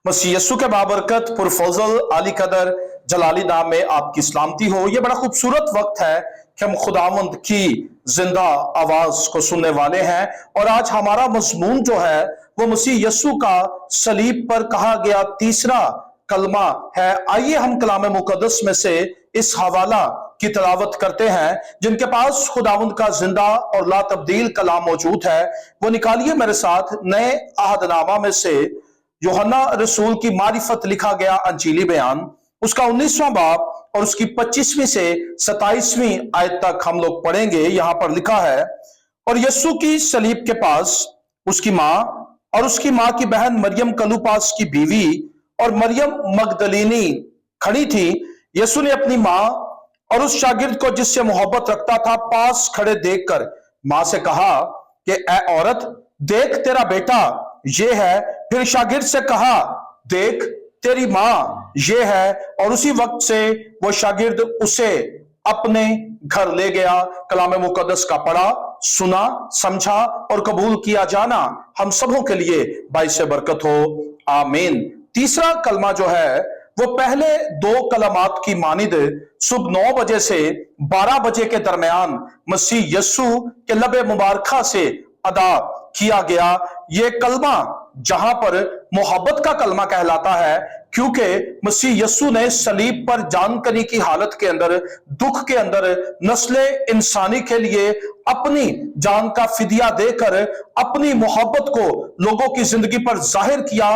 मसीह यस्सु के बाबरकत पुरफजल आली कदर जलाली नाम में आपकी सलामती हो। ये बड़ा खूबसूरत वक्त है कि हम खुदावंद की जिंदा आवाज को सुनने वाले हैं। और आज हमारा मजमून जो है वो मसीह यस्सु का सलीब पर कहा गया तीसरा कलमा है। आइए हम कलाम मुकद्दस में से इस हवाला की तिलावत करते हैं। जिनके पास खुदावंद का जिंदा और ला तब्दील कलाम मौजूद है वो निकालिए मेरे साथ नए अहदनामा में से यूहन्ना रसूल की मारिफत लिखा गया अंजीली बयान, उसका 19वां बाब और उसकी 25वीं से 27वीं आयत तक हम लोग पढ़ेंगे। यहां पर लिखा है, और यस्सु की सलीब के पास उसकी मां और उसकी मां की बहन मरियम कलूपास की बीवी और मरियम मगदलीनी खड़ी थी। यस्सु ने अपनी मां और उस शागिर्द को जिससे मोहब्बत रखता था पास खड़े देखकर मां से कहा कि ए औरत, देख तेरा बेटा ये है। फिर शागिर्द से कहा, देख तेरी मां ये है। और उसी वक्त से वो शागिर्द उसे अपने घर ले गया। कलाम मुकद्दस का पढ़ा, सुना, समझा और कबूल किया जाना हम सबों के लिए बाइस बरकत हो, आमीन। तीसरा कलमा जो है वो पहले दो कलमात की मानिद सुबह 9 बजे से 12 बजे के दरमियान मसीह यस्सु के लबे मुबारका से अदा किया गया। ये कलमा जहां पर मोहब्बत का कलमा कहलाता है, क्योंकि मसीह यस्सु ने सलीब पर जानकनी की हालत के अंदर, दुख के अंदर नस्ले इंसानी के लिए अपनी जान का फिदिया देकर अपनी मोहब्बत को लोगों की जिंदगी पर जाहिर किया।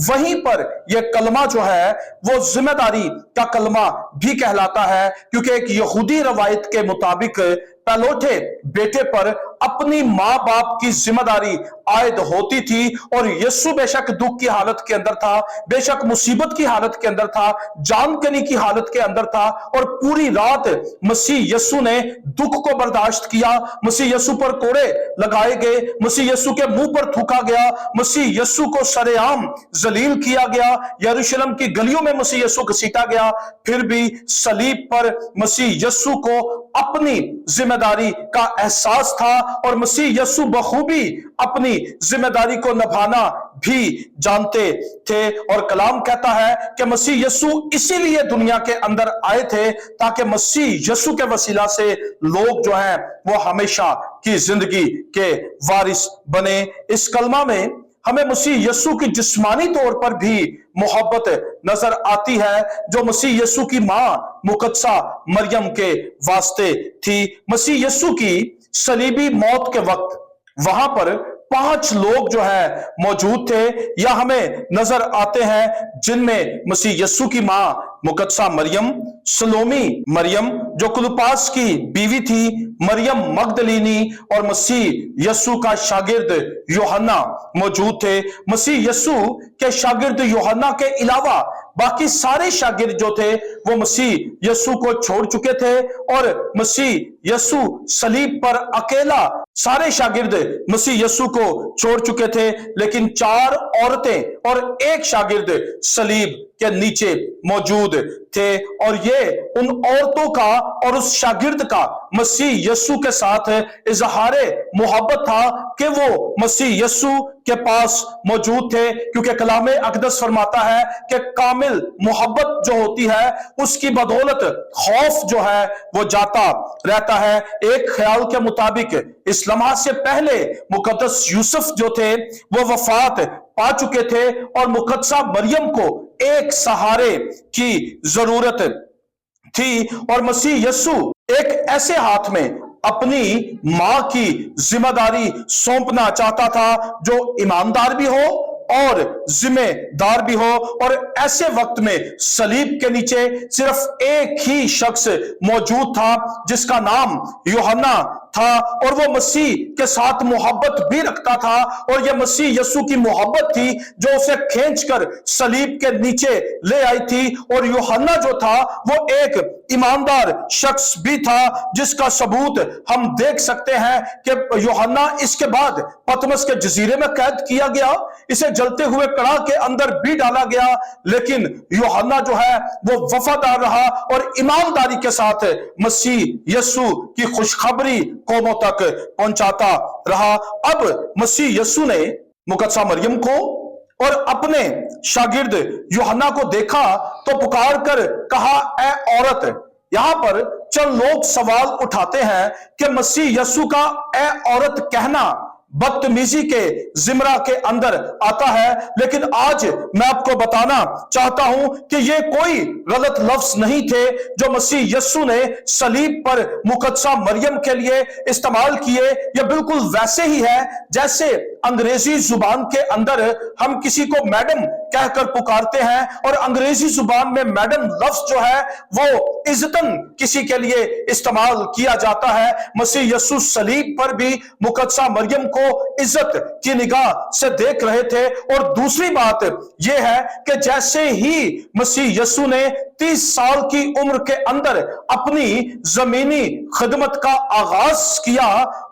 वहीं पर यह कलमा जो है वो जिम्मेदारी का कलमा भी कहलाता है, क्योंकि एक यहूदी रवायत के मुताबिक पहलौठे बेटे पर अपनी मां बाप की जिम्मेदारी आयद होती थी। और यस्सु बेशक दुख की हालत के अंदर था, बेशक मुसीबत की हालत के अंदर था, जानकनी की हालत के अंदर था, और पूरी रात मसीह यस्सु ने दुख को बर्दाश्त किया। मसीह यस्सु पर कोड़े लगाए गए, मसीह यस्सु के मुंह पर थूका गया, मसीह यस्सु को सरेआम जलील किया गया, यरूशलेम की गलियों में मसीह यस्सु घसीटा गया। फिर भी सलीब पर मसीह यस्सु को अपनी जिम्मेदारी का एहसास था और मसीह यस्सु बखूबी अपनी जिम्मेदारी को निभाना भी जानते थे। और कलाम कहता है कि मसीह यस्सु इसीलिए दुनिया के अंदर आए थे ताकि मसीह यस्सु के वसीला से लोग जो हैं वो हमेशा की जिंदगी के वारिस बने। इस कलमा में हमें मसीह यस्सु की जिस्मानी तौर पर भी मोहब्बत नजर आती है, जो मसीह यस्सु की मां मुकद्दसा मरियम के वास्ते थी। मसीह यस्सु की सलीबी मौत के वक्त वहां पर 5 लोग जो है मौजूद थे या हमें नजर आते हैं, जिनमें मसीह यस्सु की मां मुकद्दसा मरियम, सलोमी मरियम जो क्लोपास की बीवी थी, मरियम मगदलीनी और मसीह यस्सु का शागिर्द यूहन्ना मौजूद थे। मसीह यस्सु के शागिर्द यूहन्ना के अलावा बाकी सारे शागिर्द जो थे वो मसीह यस्सु को छोड़ चुके थे, और मसीह यस्सु सलीब पर अकेला सारे शागिर्द मसीह यस्सु को छोड़ चुके थे। लेकिन 4 औरतें और एक शागिर्द सलीब के नीचे मौजूद थे, और ये उन औरतों का और उस शागिर्द का मसीह यस्सु के साथ इजहारे मोहब्बत था कि वो मसीह यस्सु के पास मौजूद थे। क्योंकि कलाम अक़दस फरमाता है कि कामिल मोहब्बत जो होती है उसकी बदौलत खौफ जो है वो जाता रहता है। एक ख्याल के मुताबिक इस लम्हा से पहले मुकद्दस यूसुफ जो थे वो वफात पा चुके थे और मुकद्दसा मरियम को एक सहारे की जरूरत थी, और मसीह यस्सु एक ऐसे हाथ में अपनी मां की जिम्मेदारी सौंपना चाहता था जो ईमानदार भी हो और जिम्मेदार भी हो। और ऐसे वक्त में सलीब के नीचे सिर्फ एक ही शख्स मौजूद था जिसका नाम यूहन्ना था, और वो मसीह के साथ मोहब्बत भी रखता था, और ये मसीह यस्सु की मोहब्बत थी जो उसे खींचकर सलीब के नीचे ले आई थी। और यूहन्ना जो था वो एक ईमानदार शख्स भी था, जिसका सबूत हम देख सकते हैं कि यूहन्ना इसके बाद पतमस के जजीरे में कैद किया गया, इसे जलते हुए कड़ा के अंदर भी डाला गया, लेकिन यूहन्ना जो है वो वफादार रहा और ईमानदारी के साथ मसीह यस्सु की खुशखबरी कौमों तक पहुंचाता रहा। अब मसीह यस्सु ने मुकद्दसा मरियम को और अपने शागिर्द यूहन्ना को देखा तो पुकार कर कहा, ऐ औरत। यहां पर चंद लोग सवाल उठाते हैं कि मसीह यीशु का ऐ औरत कहना बदतमीजी के जिमरा के अंदर आता है, लेकिन आज मैं आपको बताना चाहता हूं कि ये कोई गलत लफ्ज नहीं थे जो मसीह यीशु ने सलीब पर मुकद्दसा मरियम के लिए इस्तेमाल किए। ये बिल्कुल वैसे ही है जैसे अंग्रेजी जुबान के अंदर हम किसी को मैडम कहकर पुकारते हैं, और अंग्रेजी जुबान में मैडम लफ्ज जो है वो इज्जतन किसी के लिए इस्तेमाल किया जाता है। मसीह यीशु सलीब पर भी मुकद्दसा मरियम को इज्जत की निगाह से देख रहे थे। और दूसरी बात यह है कि जैसे ही मसीह यीशु ने 30 साल की उम्र के अंदर अपनी जमीनी खिदमत का आगाज किया,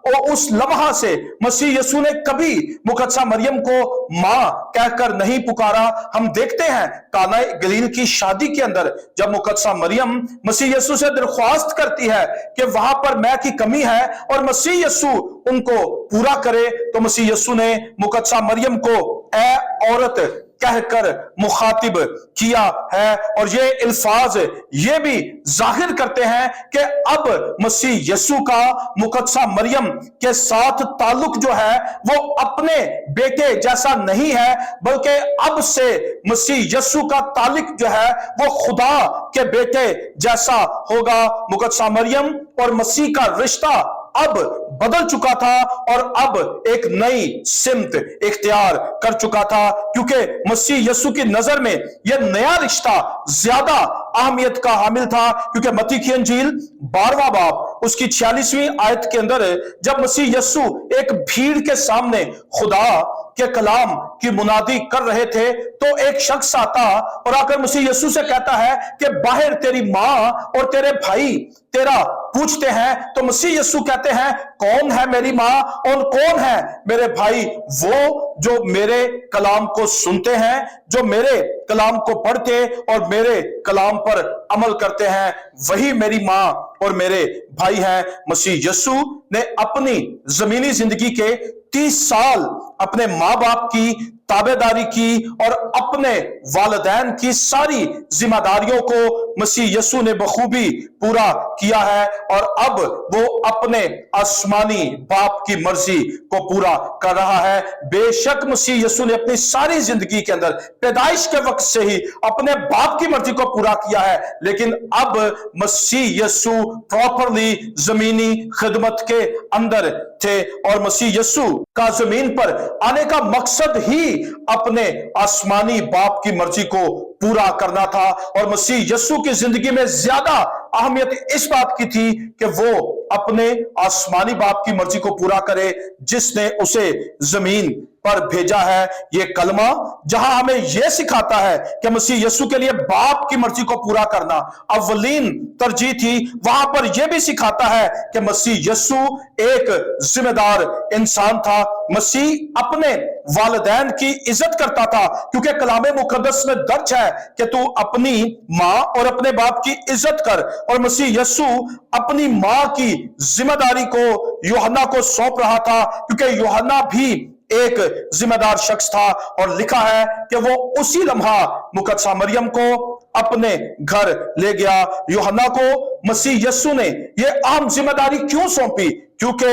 और उस लम्हा से मसीह यीशु ने कभी मुकद्दसा मरियम को मां कहकर नहीं पुकारा। हम देखते हैं काना गलील की शादी के अंदर जब मुकद्दसा मरियम मसीह यीशु से दरख्वास्त करती है कि वहां पर मैं की कमी है और मसीह यीशु उनको पूरा करे, तो मसीह यीशु ने मुकद्दसा मरियम को ऐ औरत कहकर मुखातिब किया है। और ये अल्फाज ये भी जाहिर करते हैं कि अब मसीह यीशु का मुकद्दसा मरियम के साथ ताल्लुक जो है वो अपने बेटे जैसा नहीं है, बल्कि अब से मसीह यीशु का ताल्लुक जो है वो खुदा के बेटे जैसा होगा। मुकद्दसा मरियम और मसीह का रिश्ता अब बदल चुका था और अब एक नई सिमत इख्तियार कर चुका था, क्योंकि मसीह यीशु की नजर में यह नया रिश्ता ज्यादा अहमियत का हामिल था। क्योंकि मत्ती की इंजील 12वां बाब उसकी 46वीं आयत के अंदर जब मसीह यीशु एक भीड़ के सामने खुदा के कलाम की मुनादी कर रहे थे, तो एक शख्स आता और आकर मसीह यीशु से कहता है कि बाहर तेरी मां और तेरे भाई तेरा पूछते हैं। तो मसीह यीशु कहते हैं, कौन है मेरी मां और कौन है मेरे भाई? वो जो मेरे कलाम को सुनते हैं, जो मेरे कलाम को पढ़ते और मेरे कलाम पर अमल करते हैं, वही मेरी मां और मेरे भाई हैं। मसीह यीशु ने अपनी जमीनी जिंदगी के 30 साल अपने मां बाप की ताबेदारी की और अपने वालिदैन की सारी जिम्मेदारियों को मसीह यीशु ने बखूबी पूरा किया है, और अब वो अपने आसमानी बाप की मर्जी को पूरा कर रहा है। बेशक मसीह यीशु ने अपनी सारी जिंदगी के अंदर पैदाइश के वक्त से ही अपने बाप की मर्जी को पूरा किया है, लेकिन अब मसीह यीशु प्रॉपरली जमीनी खिदमत के अंदर थे, और मसीह यीशु का जमीन पर आने का मकसद ही अपने आसमानी बाप की मर्जी को पूरा करना था। और मसीह यीशु की जिंदगी में ज्यादा अहमियत इस बात की थी कि वो अपने आसमानी बाप की मर्जी को पूरा करे जिसने उसे जमीन पर भेजा है। ये कलमा जहां हमें यह सिखाता है कि मसीह यीशु के लिए बाप की मर्जी को पूरा करना अव्वलीन तरजीह थी, वहां पर यह भी सिखाता है कि मसीह यीशु एक जिम्मेदार इंसान था। मसीह अपने वालिदैन की इज्जत करता था, क्योंकि कलामे मुकद्दस में दर्ज है कि तू अपनी मां और अपने बाप की इज्जत कर। और मसीह यीशु अपनी मां की जिम्मेदारी को यूहन्ना को सौंप रहा था, क्योंकि यूहन्ना भी एक जिम्मेदार शख्स था, और लिखा है कि वो उसी लम्हा मुकद्दसा मरियम को अपने घर ले गया। यूहन्ना को मसीह यीशु ने यह अहम जिम्मेदारी क्यों सौंपी? क्योंकि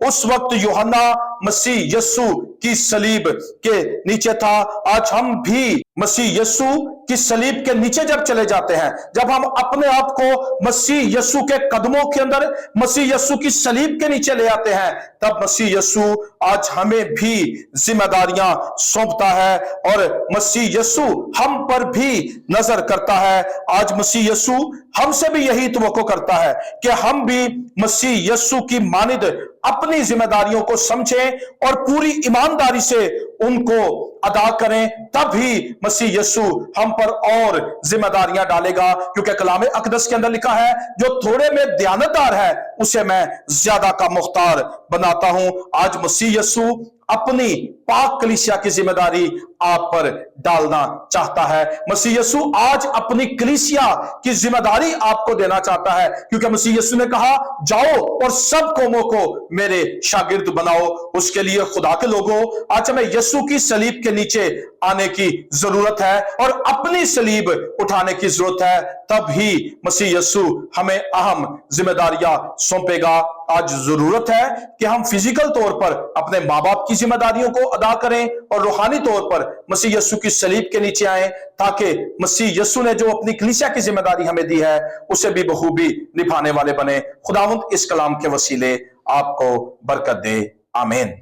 उस वक्त यूहन्ना मसीह यीशु की सलीब के नीचे था। आज हम भी मसीह यीशु की सलीब के नीचे जब चले जाते हैं, जब हम अपने आप को मसीह यीशु के कदमों के अंदर मसीह यीशु की सलीब के नीचे ले आते हैं, तब मसीह यीशु आज हमें भी जिम्मेदारियां सौंपता है और मसीह यीशु हम पर भी नजर करता है। आज मसीह यीशु हमसे भी यही तवक्को करता है कि हम भी मसीह यीशु की मानिद अपनी जिम्मेदारियों को समझें और पूरी ईमानदारी से उनको अदा करें, तभी मसीह यीशु हम पर और जिम्मेदारियां डालेगा। क्योंकि कलामे अक़दस के अंदर लिखा है, जो थोड़े में दयानतदार है उसे मैं ज्यादा का मुख्तार बनाता हूं। आज मसीह यीशु अपनी पाक कलीसिया की जिम्मेदारी आप पर डालना चाहता है। मसीह यीशु आज अपनी कलीसिया की जिम्मेदारी आपको देना चाहता है, क्योंकि मसीह यीशु ने कहा जाओ और सब कौमों को मेरे शागिर्द बनाओ। उसके लिए खुदा के लोगों, आज हमें यीशु की सलीब के नीचे आने की जरूरत है और अपनी सलीब उठाने की जरूरत है, तब ही मसीह यीशु हमें अहम जिम्मेदारियां सौंपेगा। आज जरूरत है कि हम फिजिकल तौर पर अपने माँ बाप की जिम्मेदारियों को अदा करें और रूहानी तौर पर मसीह यीशु की सलीब के नीचे आए, ताकि मसीह यीशु ने जो अपनी कलीसिया की जिम्मेदारी हमें दी है उसे भी बखूबी निभाने वाले बने। खुदावंद इस कलाम के वसीले आपको बरकत दे। आमीन।